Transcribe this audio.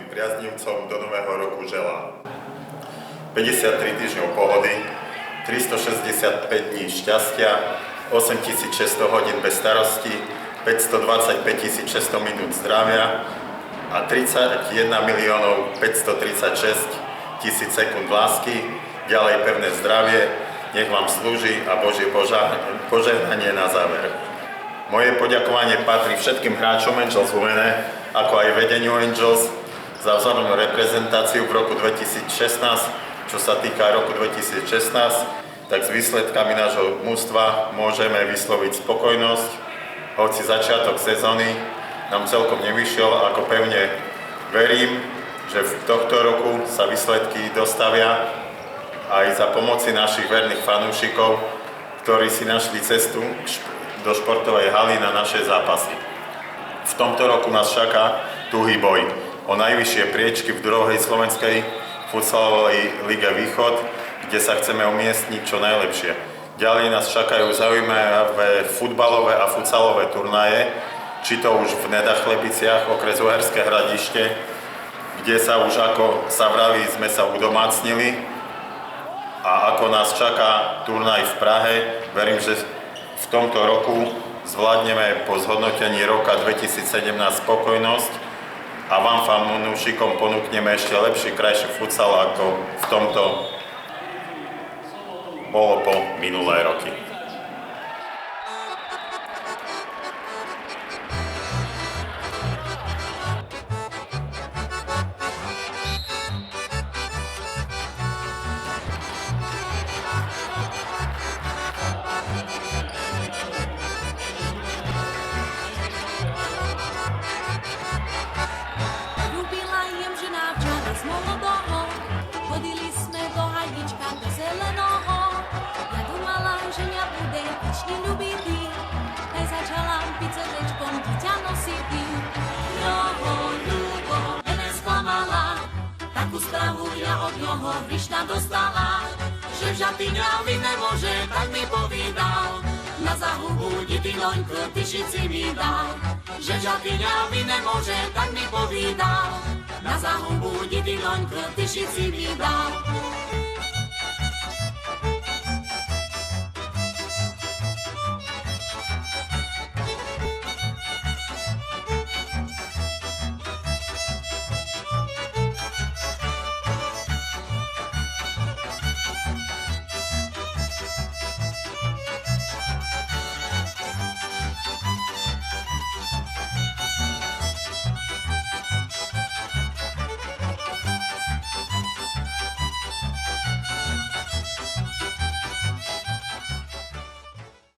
svojim priaznivcom do nového roku želá 53 týždňov pohody, 365 dní šťastia, 8600 hodín bez starosti, 525 600 minút zdravia a 31 536 000 sekúnd lásky, ďalej pevné zdravie, nech vám slúži a Božie požehnanie na záver. Moje poďakovanie patrí všetkým hráčom Angels Women, ako aj vedeniu Angels za vzornú reprezentáciu v roku 2016. Čo sa týka roku 2016, tak s výsledkami nášho mužstva môžeme vysloviť spokojnosť, hoci začiatok sezóny nám celkom nevyšiel, ako pevne verím, že v tohto roku sa výsledky dostavia aj za pomoci našich verných fanúšikov, ktorí si našli cestu do športovej haly na naše zápasy. V tomto roku nás čaká tuhý boj o najvyššie priečky v druhej slovenskej futsalovej lige Východ, kde sa chceme umiestniť čo najlepšie. Ďalej nás čakajú zaujímavé futbalové a futsalové turnaje, či to už v Nedachlebiciach, okres Uherské Hradište, kde sa už, ako sa vraví, sme sa udomácnili, a ako nás čaká turnaj v Prahe, verím, že v tomto roku zvládneme po zhodnotení roka 2017 spokojnosť a vám fanúšikom ponúkneme ešte lepší, krajší futsal, ako v tomto bolo po minulé roky. Vyšna dostala, že v Žatyňovi nemôže, tak mi povídal. Na zahubu ty loňko, ty šici mi dal. Že v Žatyňovi nemôže, tak mi povídal. Na zahubu ty loňko, ty šici mi dal.